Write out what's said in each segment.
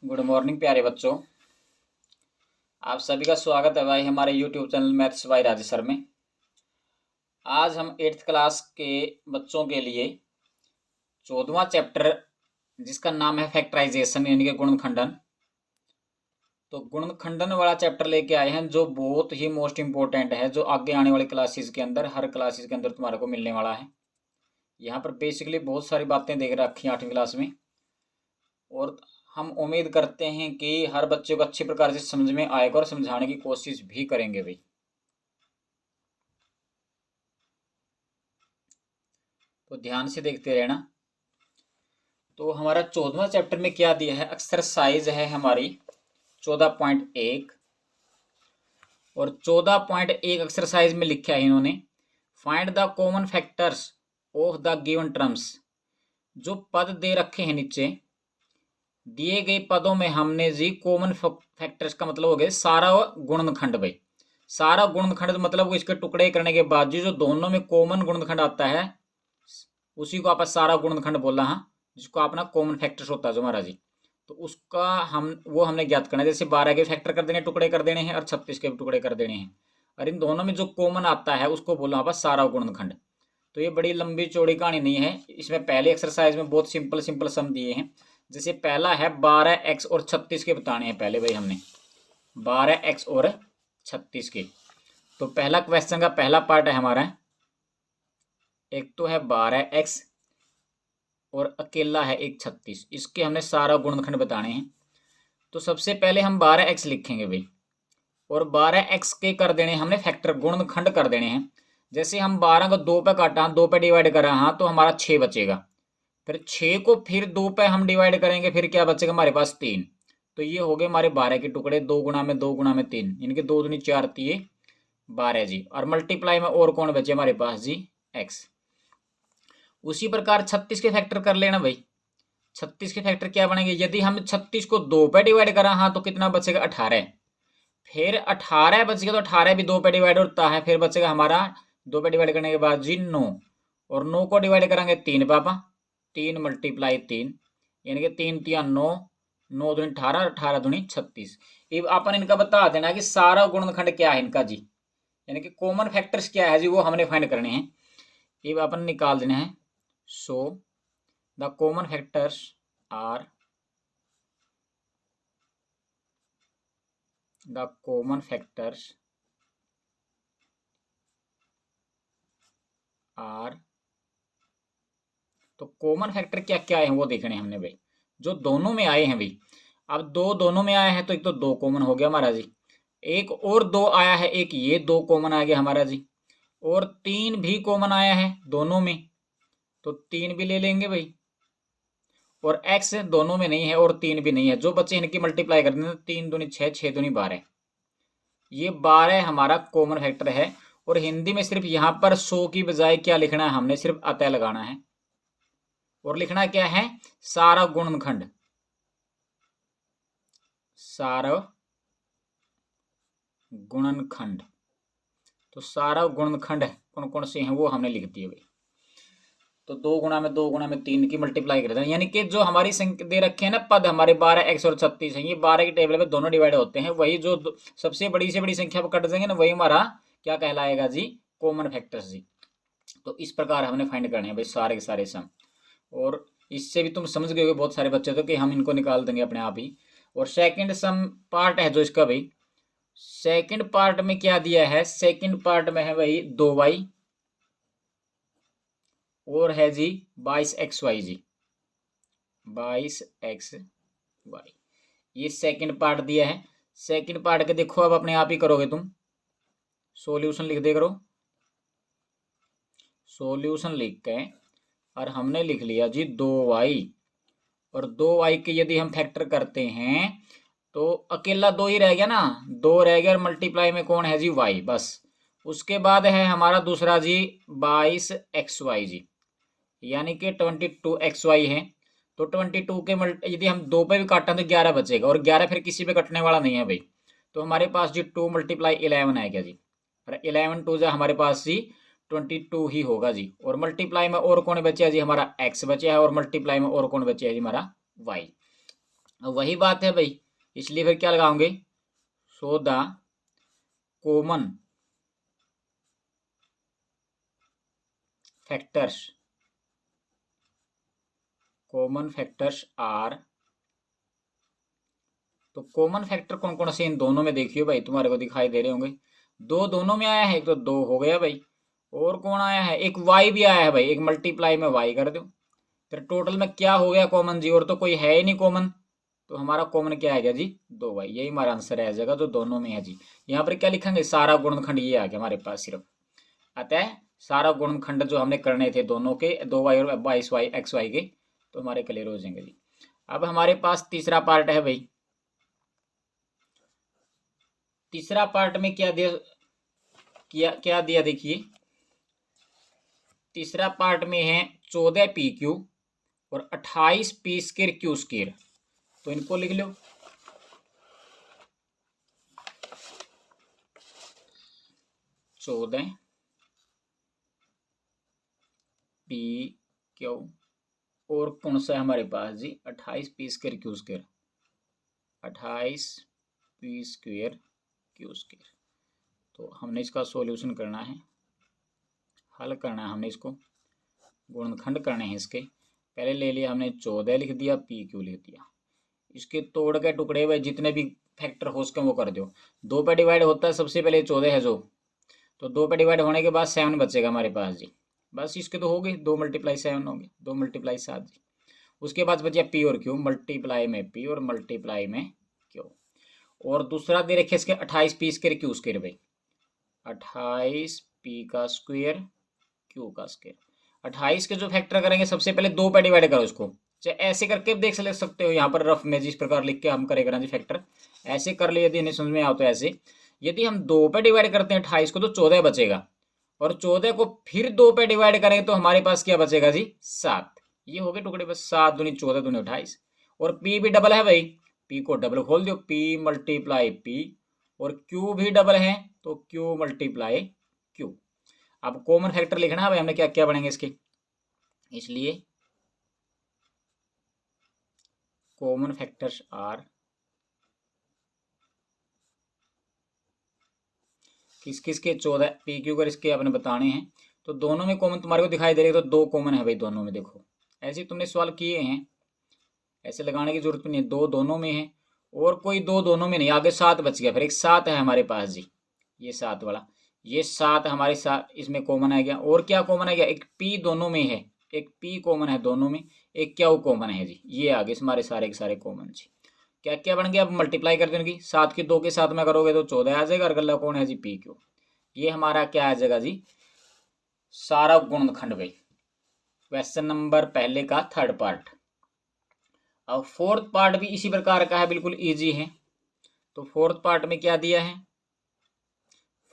Good morning प्यारे बच्चों। आप सभी का स्वागत है भाई हमारे YouTube channel maths by Rajesh sir में। आज हम 8th क्लास के बच्चों के लिए 14वां चैप्टर जिसका नाम है फैक्टराइजेशन यानी कि गुणनखंडन। तो गुणनखंडन वाला चैप्टर लेके आए हैं जो बहुत ही मोस्ट इम्पोर्टेंट है, जो आगे आने वाली क्लासेस के अंदर हर क्लासेस के अंदर तुम्हारे को मिलने वाला है। यहाँ पर बेसिकली बहुत सारी बातें देख रखी हैं 8वीं क्लास में, और हम उम्मीद करते हैं कि हर बच्चे को अच्छी प्रकार से समझ में आएगा और समझाने की कोशिश भी करेंगे भाई। तो ध्यान से देखते रहना। तो हमारा 14वां चैप्टर में क्या दिया है, एक्सरसाइज है हमारी 14.1, और 14.1 एक्सरसाइज में लिखा है इन्होंने find the common factors of the given terms. जो पद दे रखे हैं नीचे दिए गए पदों में हमने जी कॉमन फैक्टर्स का मतलब हो गया सारा गुणनखंड भाई। सारा गुणनखंड मतलब इसके टुकड़े करने के बाद जो दोनों में कॉमन गुणनखंड आता है उसी को आप सारा गुणनखंड बोला, हाँ, जिसको अपना कॉमन फैक्टर्स होता है जो हमारा जी। तो उसका हमने ज्ञात करना है। जैसे 12 के फैक्टर कर देने, टुकड़े कर देने हैं, और 36 के टुकड़े कर देने हैं, और इन दोनों में जो कॉमन आता है उसको बोला आप सारा गुणनखंड। तो ये बड़ी लंबी चौड़ी कहानी नहीं है। इसमें पहले एक्सरसाइज में बहुत सिंपल सिंपल सम दिए हैं। जैसे पहला है 12x और 36 के बताने हैं पहले भाई हमने 12x और 36 के। तो पहला क्वेश्चन का पहला पार्ट है हमारा, एक तो है 12x और अकेला है एक 36, इसके हमने सारा गुणनखंड बताने हैं। तो सबसे पहले हम 12x लिखेंगे भाई, और 12x के कर देने हमने फैक्टर गुणनखंड कर देने हैं। जैसे हम 12 को 2 पे काटा, 2 पे डिवाइड करा, हाँ, तो हमारा 6 बचेगा। फिर 6 को फिर 2 पे हम डिवाइड करेंगे, फिर क्या बचेगा हमारे पास 3। तो ये हो गए हमारे 12 के टुकड़े, 2 गुना में 2 गुना में 3, यानी कि 2 दूनी 4 दिए 12 जी। और मल्टीप्लाई में और कौन बचे हमारे पास जी, x। उसी प्रकार 36 के फैक्टर कर लेना भाई। 36 के फैक्टर क्या बनेंगे, यदि हम 36 को 2 पे डिवाइड करा, हाँ, तो कितना बचेगा 18। फिर 18 बचेगा तो 18 भी 2 पे डिवाइड होता है, फिर बचेगा हमारा 2 पे डिवाइड करने के बाद जी 9, और 9 को डिवाइड करेंगे 3 पापा, 3 मल्टीप्लाई 3, यानी कि 3 तिया 9, 9 दूनी 18, 18 दूनी 36। अब अपन इनका बता देना कि सारा गुणनखंड क्या है इनका जी, यानी कि कॉमन फैक्टर्स क्या है जी, वो हमने फाइंड करने हैं। अब अपन निकाल देना है। So the common factors are the common factors are, तो कॉमन फैक्टर क्या क्या है वो देखने हमने भाई, जो दोनों में आए हैं भाई। अब दो दोनों में आया है तो एक तो 2 कॉमन हो गया हमारा जी, एक और 2 आया है, एक ये 2 कॉमन आ गया हमारा जी, और 3 भी कॉमन आया है दोनों में, तो 3 भी ले लेंगे भाई। और x दोनों में नहीं है और 3 भी नहीं है, जो बच्चे इनकी मल्टीप्लाई कर देंगे, 3 दूनी 6, 6 दूनी 12, ये 12 हमारा कॉमन फैक्टर है। और हिंदी में सिर्फ यहाँ पर 100 की बजाय क्या लिखना है, हमने सिर्फ अतः लगाना है, और लिखना क्या है, सारा गुणनखंड। सारा गुणनखंड, तो सारा गुणनखंड कौन कौन से हैं वो हमने लिख दिए भाई। तो 2 गुना में 2 गुना में 3 की मल्टीप्लाई कर देना, यानी कि जो हमारी संख्या दे रखे हैं ना पद हमारे 12x और 36 हैं, ये 12 की टेबल में दोनों डिवाइड होते हैं, वही जो सबसे बड़ी से बड़ी संख्या पर कट देंगे ना, वही हमारा क्या कहलाएगा जी, कॉमन फैक्टर्स जी। तो इस प्रकार हमने फाइंड करने हैं भाई सारे के सारे सम, और इससे भी तुम समझ गए होगे बहुत सारे बच्चे तो कि हम इनको निकाल देंगे अपने आप ही। और सेकंड सम पार्ट है जो इसका भाई, सेकंड पार्ट में क्या दिया है, सेकंड पार्ट में है भाई 2y और है जी 22xy जी, 22xy, ये सेकंड पार्ट दिया है। सेकंड पार्ट के देखो अब अपने आप ही करोगे तुम, सॉल्यूशन लिख दे करो, सॉल्यूशन लिख के, और हमने लिख लिया जी 2y, और 2y के यदि हम फैक्टर करते हैं तो अकेला 2 ही रह गया ना, 2 रह गया, और मल्टीप्लाई में कौन है जी y, बस। उसके बाद है हमारा दूसरा जी 22xy जी, यानी कि 22xy है। तो 22 के यदि हम 2 पे भी काटें तो 11 बचेगा, और 11 फिर किसी पे कटने वाला नहीं है भाई। तो हमारे पास जी 2 मल्टीप्लाई 11 आएगा जी, और 11 2 जो हमारे पास जी 22 ही होगा जी। और मल्टीप्लाई में और कौन बचा जी, हमारा x बचा है, और मल्टीप्लाई में और कौन बचा है जी, हमारा y। वही बात है भाई, इसलिए फिर क्या लगाओगे, so the common factors, common factors are. तो कॉमन फैक्टर कौन कौन से इन दोनों में देखियो भाई, तुम्हारे को दिखाई दे रहे होंगे। दो दोनों में आया है, एक तो दो हो गया भाई, और कौन आया है, एक वाई भी आया है भाई, एक मल्टीप्लाई में वाई कर दो। फिर टोटल में क्या हो गया कॉमन जी, और तो कोई है ही नहीं कॉमन, तो हमारा कॉमन क्या आ गया जी, दो भाई, यही हमारा आंसर है जगह, तो दोनों में है जी। यहाँ पर क्या लिखेंगे, सारा गुणनखंड ये आ गया हमारे पास सिर्फ। अतः सारा गुणनखंड जो हमने करने थे दोनों के, दो वाई और 22y एक्स वाई के, तो हमारे क्लियर हो जाएंगे जी। अब हमारे पास तीसरा पार्ट है भाई। तीसरा पार्ट में क्या दिया, क्या दिया देखिए, तीसरा पार्ट में है 14 pq और 28 p² q²। तो इनको लिख लो, 14 pq और कौन सा है हमारे पास जी, 28 p² q², 28 p² q²। तो हमने इसका सॉल्यूशन करना है, हल करना है हमने इसको, गुणनखंड करने हैं इसके। पहले ले लिया हमने 14 लिख दिया, pq लिख दिया, इसके तोड़ के टुकड़े हुए जितने भी फैक्टर हो उसके वो कर दो। दो पे डिवाइड होता है सबसे पहले 14 है जो, तो दो पे डिवाइड होने के बाद 7 बचेगा हमारे पास जी, बस इसके तो हो गए, 2 × 7 हो गए, 2 × 7 जी। उसके बाद बचा पी और क्यू, मल्टीप्लाई में पी और मल्टीप्लाई में क्यू। और दूसरा दे रखे इसके 28 p² q² भाई, 28 p² q²। 28 के जो फैक्टर करेंगे सबसे पहले 2 पे डिवाइड करो इसको, चाहे ऐसे करके देख सकते हो, यहाँ पर रफ में जिस प्रकार लिख के हम करेगा जी फैक्टर, ऐसे कर लिए, यदि नहीं समझ में आओ तो ऐसे। यदि हम 2 पे डिवाइड करते हैं 28 को तो 14 बचेगा, और 14 को फिर 2 पे डिवाइड करेंगे तो हमारे पास क्या बचेगा जी, 7। ये हो गए टुकड़े, बस 7 दूनी 14 दूनी 28। और पी भी डबल है भाई, पी को डबल खोल दो, पी मल्टीप्लाई पी, और क्यू भी डबल है तो क्यू मल्टीप्लाई क्यू। अब कॉमन फैक्टर लिखना है भाई हमने, क्या क्या बनेंगे इसके, इसलिए कॉमन फैक्टर्स आर, किस किस के 14 पी क्यू कर इसके अपने बताने हैं। तो दोनों में कॉमन तुम्हारे को दिखाई दे रही है, तो 2 कॉमन है भाई दोनों में, देखो ऐसे तुमने सवाल किए हैं, ऐसे लगाने की जरूरत नहीं है, 2 दोनों में है, और कोई 2 दोनों में नहीं, आगे 7 बच गया, फिर एक 7 है हमारे पास जी, ये 7 वाला, ये 7 हमारे साथ इसमें कॉमन आ गया। और क्या कॉमन आ गया, एक पी दोनों में है, एक पी कॉमन है दोनों में, एक क्या कॉमन है जी, ये आगे हमारे सारे के सारे कॉमन जी। क्या क्या बन गया, अब मल्टीप्लाई कर देंगे, 7 की 2 के साथ में करोगे तो 14 आ जाएगा, और अगला कौन है जी, पी क्यू। ये हमारा क्या आ जाएगा जी, सारा गुणनखंड भाई। क्वेश्चन नंबर पहले का थर्ड पार्ट। अब फोर्थ पार्ट भी इसी प्रकार का है, बिल्कुल इजी है। तो फोर्थ पार्ट में क्या दिया है,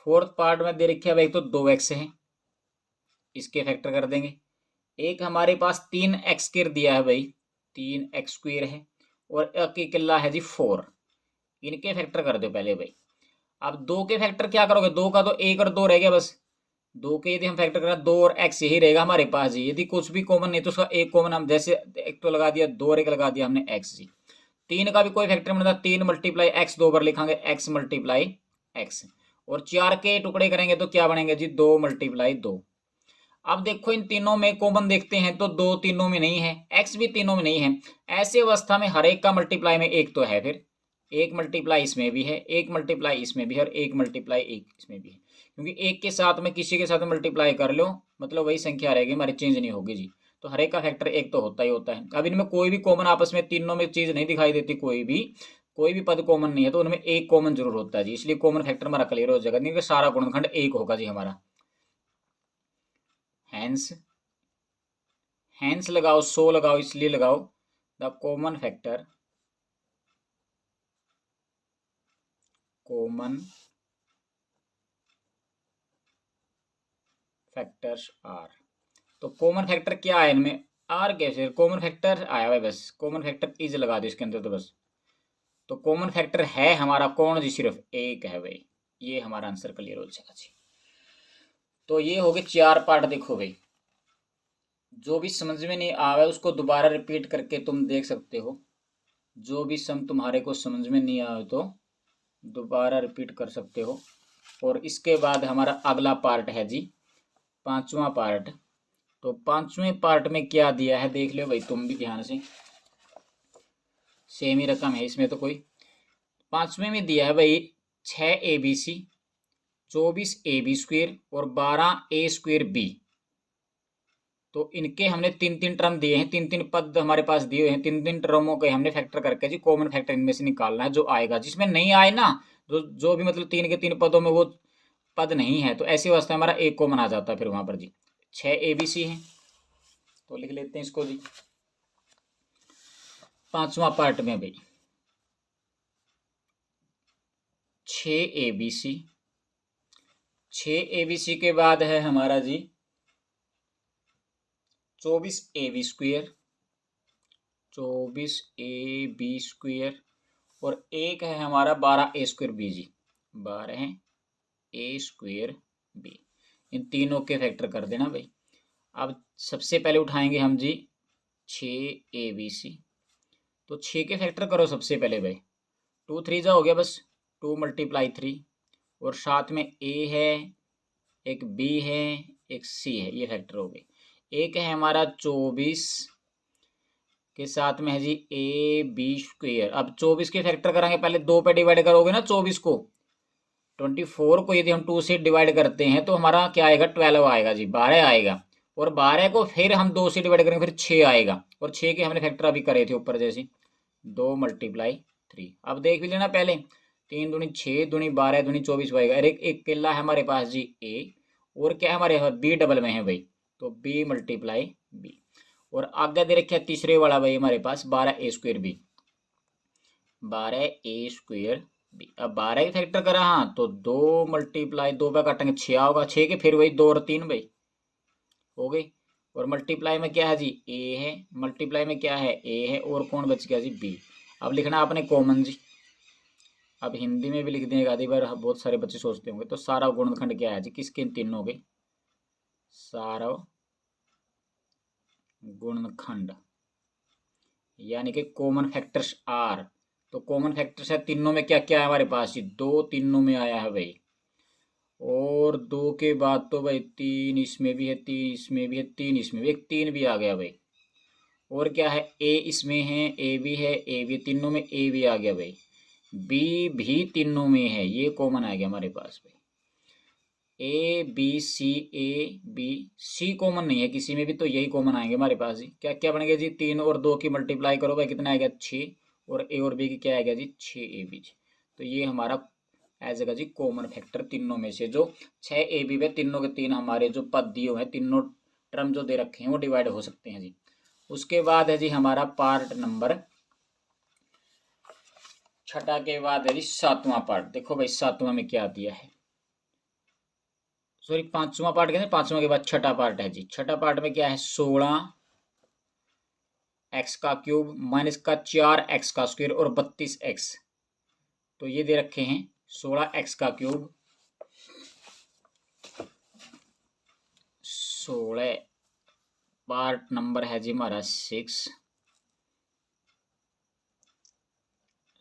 फोर्थ पार्ट में दे रखा है भाई, तो 2x है, इसके फैक्टर कर देंगे। एक हमारे पास 3x² दिया है भाई, 3x² है, और अकेला है जी 4, इनके फैक्टर कर दो पहले भाई। अब 2 के फैक्टर क्या करोगे, 2 का तो 1 और 2 रह गया बस, 2 के यदि हम फैक्टर करें 2 और x यही रहेगा हमारे पास जी। यदि कुछ भी कॉमन नहीं तो उसका एक कॉमन, हम जैसे एक तो लगा दिया 2 और एक लगा दिया हमने x जी। 3 का भी कोई फैक्टर नहीं था, 3 × x 2 बार लिखांगे, x × x। और 4 के टुकड़े करेंगे तो क्या बनेंगे जी, 2 × 2। अब देखो इन तीनों में कॉमन देखते हैं तो 2 तीनों में नहीं है, x भी तीनों में नहीं है। ऐसे अवस्था में हर एक का मल्टीप्लाई में एक तो है, फिर एक मल्टीप्लाई इसमें भी है, एक मल्टीप्लाई इसमें भी है, और एक मल्टीप्लाई एक इसमें भी है, क्योंकि एक के साथ में किसी के साथ मल्टीप्लाई कर लो मतलब वही संख्या रहेगी हमारी, चेंज नहीं होगी जी। तो हर एक का फैक्टर एक तो होता ही होता है। अब इनमें कोई भी कॉमन आपस में तीनों में चीज नहीं दिखाई देती, कोई भी पद कॉमन नहीं है, तो उनमें एक कॉमन जरूर होता है जी, इसलिए कॉमन फैक्टर हमारा क्लियर हो जाएगा, नहीं कि सारा गुणनखंड एक होगा जी हमारा। हैंस, हैंस लगाओ, सो लगाओ, इसलिए लगाओ the common factor, common factors are. तो कॉमन फैक्टर क्या है इनमें, आर कैसे, कॉमन फैक्टर आया हुआ है बस, कॉमन फैक्टर इज लगा दो इसके अंदर तो बस। तो कॉमन फैक्टर है हमारा कौन जी, सिर्फ एक है भाई, ये हमारा आंसर क्लियर हो जाएगा जी। तो ये हो गए 4 पार्ट। देखो भाई जो भी समझ में नहीं आ रहा है उसको दोबारा रिपीट करके तुम देख सकते हो, जो भी सम तुम्हारे को समझ में नहीं आए तो दोबारा रिपीट कर सकते हो। और इसके बाद हमारा अगला पार्ट है जी पांचवा पार्ट। तो पांचवें पार्ट में क्या दिया है देख लो भाई तुम भी ध्यान से, सेम ही रकम है इसमें तो कोई। पांचवें में दिया है भाई 6 ABC, 24 AB² और 12A²B। तो इनके हमने तीन तीन टर्म दिए हैं, तीन तीन पद हमारे पास दिए हुए हैं, तीन तीन टर्मों के हमने फैक्टर करके जी कॉमन फैक्टर इनमें से निकालना है जो आएगा। जिसमें नहीं आए ना, जो भी मतलब तीन के तीन पदों में वो पद नहीं है, तो ऐसी अवस्था में हमारा एक कॉमन आ जाता है फिर वहां पर जी। 6 ABC है तो लिख लेते हैं इसको जी। पांचवा पार्ट में भाई 6 ABC, 6 ABC के बाद है हमारा जी 24 AB², 24 AB² और एक है हमारा 12A²B जी, 12A²B। इन तीनों के फैक्टर कर देना भाई। अब सबसे पहले उठाएंगे हम जी 6 ABC। तो 6 के फैक्टर करो सबसे पहले भाई, 2 3 जा हो गया बस, 2 × 3 और साथ में A है, एक B है, एक C है, ये फैक्टर हो गए। एक है हमारा 24 के साथ में है जी AB²। अब 24 के फैक्टर करेंगे, पहले 2 पे डिवाइड करोगे ना 24 को, 24 को यदि हम 2 से डिवाइड करते हैं तो हमारा क्या आएगा 12 आएगा जी, 12 आएगा। और 12 को फिर हम 2 से डिवाइड करेंगे फिर 6 आएगा। और 6 के हमने फैक्टर अभी करे थे ऊपर जैसे, 2 × 3। अब देख भी लेना पहले, 3 दूनी 6, दूनी 12, दूनी 24 आएगा। अरे एक किला है हमारे पास जी A, और क्या है हमारे B डबल में है भाई, तो B × B। और आगे दे रखे तीसरे वाला भाई हमारे पास 12A²B, 12A²B। अब 12 के फैक्टर करा, हाँ तो 2 × 2 पे काटेंगे 6 होगा, 6 के फिर वही 2 और 3 भाई हो गई। और मल्टीप्लाई में क्या है जी A है, मल्टीप्लाई में क्या है A है, और कौन बच गया जी B। अब लिखना आपने कॉमन जी। अब हिंदी में भी लिख देंगे आधी बार, बहुत सारे बच्चे सोचते होंगे। तो सारा गुणनखंड क्या है जी, किसके तीनों के सारा गुणनखंड, यानी कि कॉमन फैक्टर्स आर। तो कॉमन फैक्टर्स है तीनों में क्या क्या है हमारे पास जी, 2 तीनों में आया है भाई, और 2 के बाद तो भाई 3 इसमें भी है, 3 इसमें भी है, 3 इसमें भी, एक 3 भी आ गया भाई। और क्या है A इसमें है, A भी है, A भी, तीनों में A भी आ गया भाई। B भी तीनों में है, ये कॉमन आ गया हमारे पास भाई। A B C कॉमन नहीं है किसी में भी, तो यही कॉमन आएंगे हमारे पास जी। क्या क्या बन गया जी, 3 और 2 की मल्टीप्लाई करो भाई, कितना आएगा 6, और A और B की क्या आएगा जी 6AB। तो ये हमारा एज जी कॉमन फैक्टर तीनों में से, जो 6AB में तीनों के तीन हमारे जो पद दिए हुए हैं, तीनों टर्म जो दे रखे हैं वो डिवाइड हो सकते हैं जी। उसके बाद है जी हमारा पार्ट नंबर छठा के बाद है जी सातवां पार्ट। देखो भाई सातवां में क्या दिया है, सॉरी पांचवा पार्ट कहते हैं, पांचवा के बाद छठा पार्ट है जी। छठा पार्ट में क्या है 16x³ माइनस का 4x² और 32x। तो ये दे रखे हैं 16x³, 16 पार्ट नंबर है जी हमारा 6।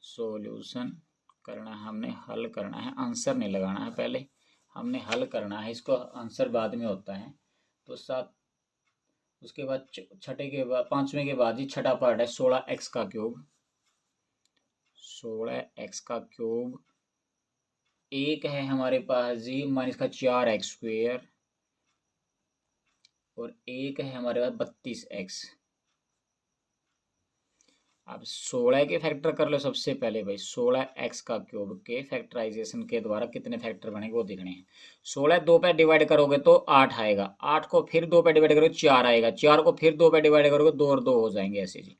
सॉल्यूशन करना है हमने, हल करना है, आंसर नहीं लगाना है, पहले हमने हल करना है इसको, आंसर बाद में होता है। तो 7, उसके बाद छठे के बाद पांचवें के बाद ही छठा पार्ट है 16x³, 16x³। एक है हमारे पास जी माइनस का 4x², और एक है हमारे पास 32x। अब 16 के फैक्टर कर लो सबसे पहले भाई, 16x³ के फैक्टराइजेशन के द्वारा कितने फैक्टर बनेंगे वो देखने हैं। 16 2 पे डिवाइड करोगे तो 8 आएगा, 8 को फिर 2 पे डिवाइड करोगे 4 आएगा, 4 को फिर 2 पे डिवाइड करोगे 2 और 2 हो जाएंगे ऐसे जी।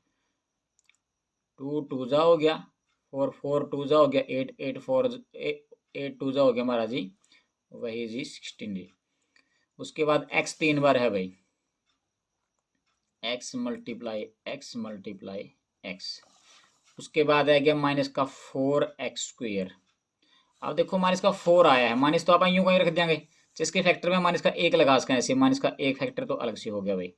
2 2 जा हो गया, 4 4 2 जा हो गया, 8 8 4 8 2 जा हो गया हमारा जी वही जी 16 जी। उसके बाद x 3 बार है भाई, x × x। उसके बाद आ गया माइनस का 4x²। अब देखो माइनस का 4 आया है, माइनस तो आप यूं कहीं रख देंगे, जिसके फैक्टर में माइनस का 1 लगा सकें ऐसे, माइनस का 1 फैक्टर तो अलग से हो गया भाई।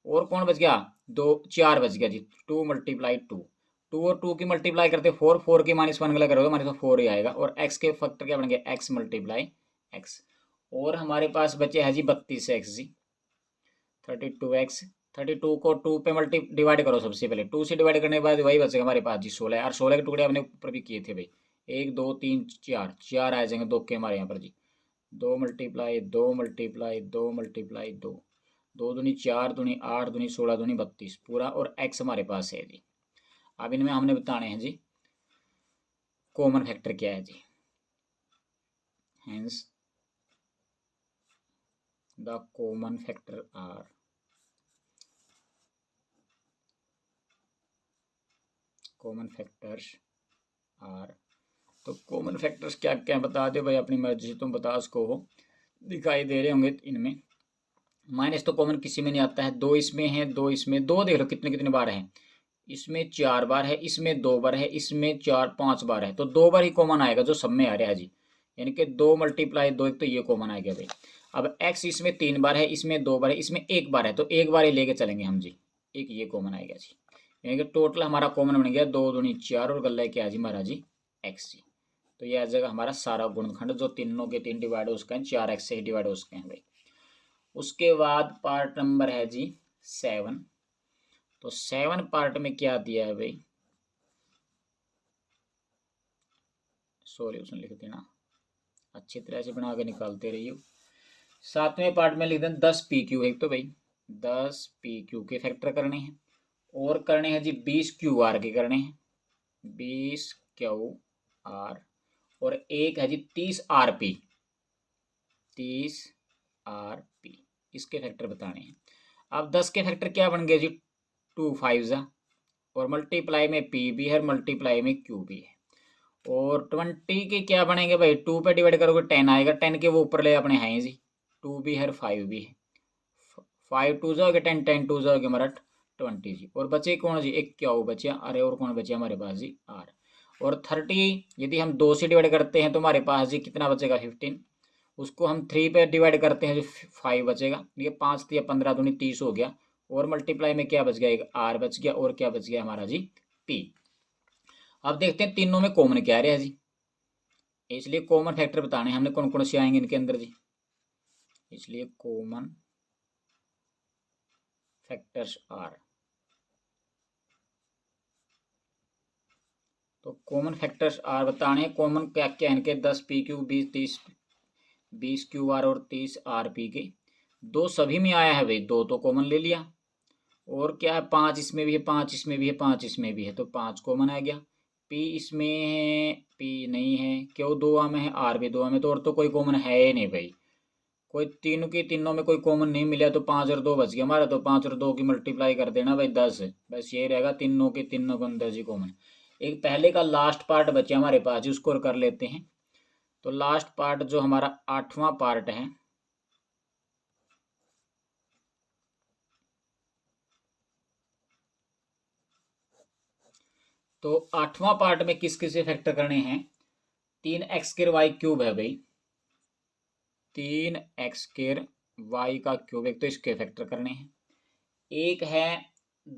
और कौन बच गया 2 4 बच गया जी, 2 × 2, 2 और 2 की मल्टीप्लाई करते 4, 4 की -1 गला करोगे हमारे पास 4 ही आएगा। और x के फैक्टर क्या बनेंगे, x मल्टीप्लाई x। और हमारे पास बचे है जी 32x जी, 32x। 32 को 2 पे डिवाइड करो सबसे पहले, 2 से डिवाइड करने के बाद वही बचेगा हमारे पास जी 16। और 16 के टुकड़े हमने ऊपर भी किए थे भाई, 1 2 3 4, 4 आ जाएंगे 2 के हमारे यहाँ पर जी। 2 मल्टीप्लाई 2 मल्टीप्लाई 2 मल्टीप्लाई 2, 2 दूनी 4 दूनी 8 दूनी 16 दूनी 32 पूरा। और x हमारे पास है जी। अब इनमें हमने बताने हैं जी कॉमन फैक्टर क्या है जी। Hence the common factor are, common factors are. तो कॉमन फैक्टर्स क्या क्या बता दो भाई, अपनी मर्जी से तुम बता उसको हो, दिखाई दे रहे होंगे इनमें। माइनस तो कॉमन किसी में नहीं आता है, 2 इसमें है 2 इसमें, 2 देख लो कितने कितने बार है, इसमें 4 बार है, इसमें 2 बार है, इसमें 4 5 बार है, तो 2 बार ही कॉमन आएगा जो सब में आ रहा है जी। यानी कि 2 मल्टीप्लाई 2, एक तो ये कॉमन आ गया भाई। अब x इसमें 3 बार है, इसमें 2 बार है, इसमें 1 बार है, तो 1 बार ही लेके चलेंगे हम जी, एक ये कॉमन आएगा जी। यानी कि टोटल हमारा कॉमन बन गया 2 दूनी 4 और गला क्या जी हमारा जी x जी। तो ये आ जाएगा हमारा सारा गुणनखंड जो तीनों के 3 डिवाइड हो उसका है, 4x से ही डिवाइड हो उसके हैं भाई। उसके बाद पार्ट नंबर है जी 7। तो 7 पार्ट में क्या दिया है भाई, सॉरी उसने लिख देना, अच्छी तरह से बना के निकालते रहिए। 7वें पार्ट में लिख दें 10 PQ है, तो भाई 10 PQ के फैक्टर करने हैं। और करने हैं जी 20 QR के करने हैं, 20 QR। और एक है जी 30 RP, 30 RP, इसके फैक्टर बताने हैं। अब 10 के फैक्टर क्या बन गए जी, 2 5 जा, और मल्टीप्लाई में P भी है, मल्टीप्लाई में Q भी है। और 20 के क्या बनेंगे भाई, 2 पे डिवाइड करोगे 10 आएगा, 10 के वो ऊपर ले अपने हैं जी, 2 भी है 5 भी है, 5 2 जाओगे 10, 10 2 जाओगे हमारा 20 जी। और बचे कौन जी, एक क्या हो बचे, अरे और कौन बचे हमारे पास जी R। और 30 यदि हम 2 से डिवाइड करते हैं तो हमारे पास जी कितना बचेगा 15, उसको हम 3 पे डिवाइड करते हैं जो 5 बचेगा, ये 5 या 15 दूनी 30 हो गया। और मल्टीप्लाई में क्या बच गया, एक R बच गया, और क्या बच गया हमारा जी P। अब देखते हैं तीनों में कॉमन क्या रहा है जी, इसलिए कॉमन फैक्टर बताने हमने कौन कौन से आएंगे इनके अंदर जी। इसलिए कॉमन फैक्टर्स आर, तो कॉमन फैक्टर्स आर बताने कॉमन क्या क्या इनके, 10 PQ 20 30, 20 QR और 30 RP के। 2 सभी में आया है भाई, 2 तो कॉमन ले लिया। और क्या है 5 इसमें भी है, 5 इसमें भी है, 5 इसमें भी है, तो 5 कॉमन आ गया। P इसमें है, P नहीं है, क्यों 2 में है, R भी 2 में, तो और तो कोई कॉमन है ही नहीं भाई, कोई तीनों की तीनों में कोई कॉमन नहीं मिला, तो 5 और 2 बच गया हमारा, तो 5 और 2 की मल्टीप्लाई कर देना भाई 10, बस ये रहेगा तीनों के तीनों के अंदर जी कॉमन। एक पहले का लास्ट पार्ट बचा हमारे पास जी, उसको कर लेते हैं। तो लास्ट पार्ट जो हमारा 8वां पार्ट है, तो 8वां पार्ट में किस किस से फैक्टर करने हैं, 3x स्क्वायर वाई क्यूब है भाई, 3x स्क्वायर वाई का क्यूब, एक तो इसके फैक्टर करने हैं। एक है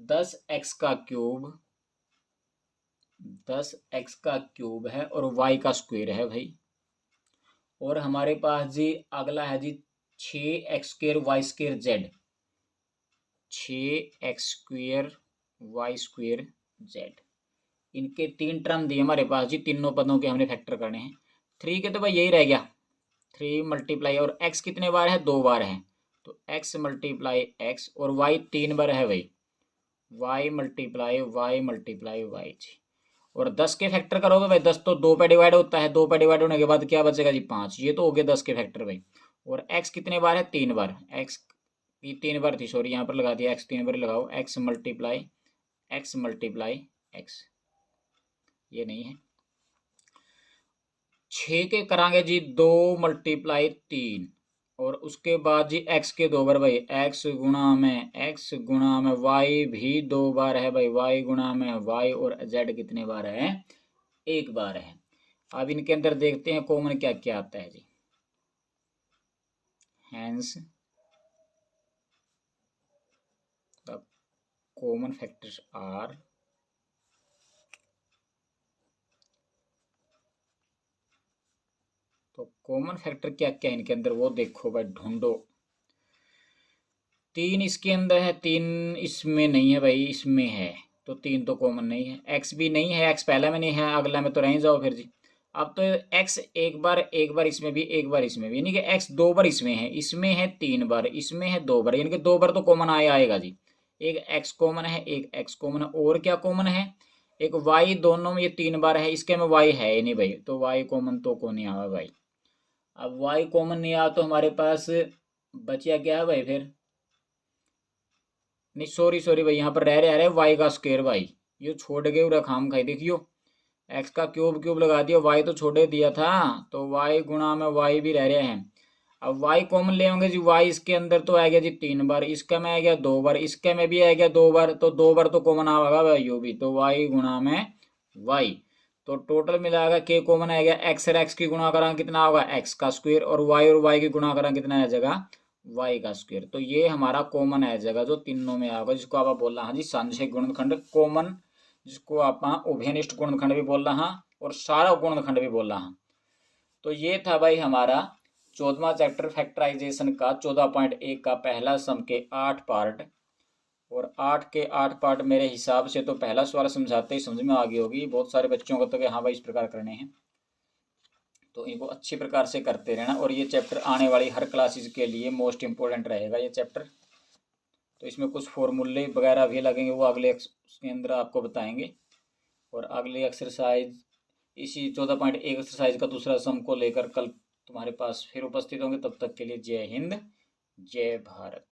10x का क्यूब, 10x का क्यूब है और y का स्क्वायर है भाई। और हमारे पास जी अगला है जी 6x square Y square Z, 6x square Y square Z. इनके 3 टर्म दिए हमारे पास जी, तीनों पदों के हमने फैक्टर करने हैं। 3 के तो भाई यही रह गया, 3 मल्टीप्लाई, और x कितने बार है, 2 बार है, तो x मल्टीप्लाई x, और y 3 बार है भाई, y multiply y multiply y जी। और 10 के फैक्टर करोगे भाई, 10 तो 2 पे डिवाइड होता है, 2 पे डिवाइड होने के बाद क्या बचेगा जी 5, ये तो हो गया 10 के फैक्टर भाई। और x कितने बार है, 3 बार, x की 3 बार थी, सॉरी यहाँ पर लगा दिया, x 3 बार लगाओ, x मल्टीप्लाई x, ये नहीं है। 6 के करांगे जी 2 मल्टीप्लाई 3, और उसके बाद जी x के 2 बार भाई, x गुणा में y भी 2 बार है भाई, y गुणा में y, और z कितने बार है, 1 बार है। अब इनके अंदर देखते हैं कॉमन क्या क्या आता है जी। Hence the common factors are तो कॉमन फैक्टर क्या क्या है इनके अंदर वो देखो भाई, ढूंढो। 3 इसके अंदर है, 3 इसमें नहीं है भाई, इसमें है। तो 3 तो कॉमन नहीं है। एक्स भी नहीं है, एक्स पहला में नहीं है, अगला में तो रह जाओ फिर जी। अब तो एक्स एक बार इसमें भी, एक बार इसमें भी, यानी कि एक्स 2 बार इसमें है 3 बार, इसमें है 2 बार, यानी कि 2 बार तो कॉमन आएगा जी। एक एक्स कॉमन है, एक एक्स कॉमन है, और क्या कॉमन है, एक वाई, दोनों में ये 3 बार है, इसके में वाई है ही नहीं भाई, तो वाई कॉमन तो को नहीं आवा भाई। अब वाई कॉमन नहीं आया तो हमारे पास बचिया क्या है भाई फिर, नहीं सॉरी भाई, यहाँ पर रह रहे वाई का स्क्वायर भाई, ये छोड़ के रखा हम खाई, देखियो एक्स का क्यूब लगा दिया, वाई तो छोड़े दिया था, तो वाई गुणा में वाई भी रह रहे हैं। अब वाई कॉमन ले होंगे जी, वाई इसके अंदर तो आ गया जी 3 बार, इसका में आ गया 2 बार, इसके में भी आ गया 2 बार, तो 2 बार तो कॉमन आएगा भाई यो भी, तो वाई गुणा में वाई, तो टोटल मिलाएगा के कॉमन आ गया, एक्स और एक्स की गुणा करा कितना होगा, एक्स का स्क्वायर, और वाई की गुणा करा कितना आ जाएगा, वाई का स्क्वायर। तो ये हमारा कॉमन आ जाएगा जो तीनों में आएगा, जिसको आप बोल रहे हैं जी सांशिक गुणनखंड कॉमन, जिसको आप उभयनिष्ठ गुणनखंड भी बोल रहे हैं और सारा गुणनखंड भी बोल रहे हैं। तो ये था भाई हमारा 14वां चैप्टर फैक्टराइजेशन का 14.1 का पहला सम के 8 पार्ट, और 8 के 8 पार्ट मेरे हिसाब से तो पहला सवाल समझाते ही समझ में आ गई होगी बहुत सारे बच्चों को, तो कि हाँ भाई इस प्रकार करने हैं, तो इनको अच्छी प्रकार से करते रहना। और ये चैप्टर आने वाली हर क्लासेस के लिए मोस्ट इंपॉर्टेंट रहेगा ये चैप्टर। तो इसमें कुछ फॉर्मूले वगैरह भी लगेंगे, वो अगले उसके अंदर आपको बताएंगे। और अगली एक्सरसाइज इसी 14.1 एक्सरसाइज का दूसरा सम को लेकर कल तुम्हारे पास फिर उपस्थित होंगे। तब तक के लिए जय हिंद, जय भारत।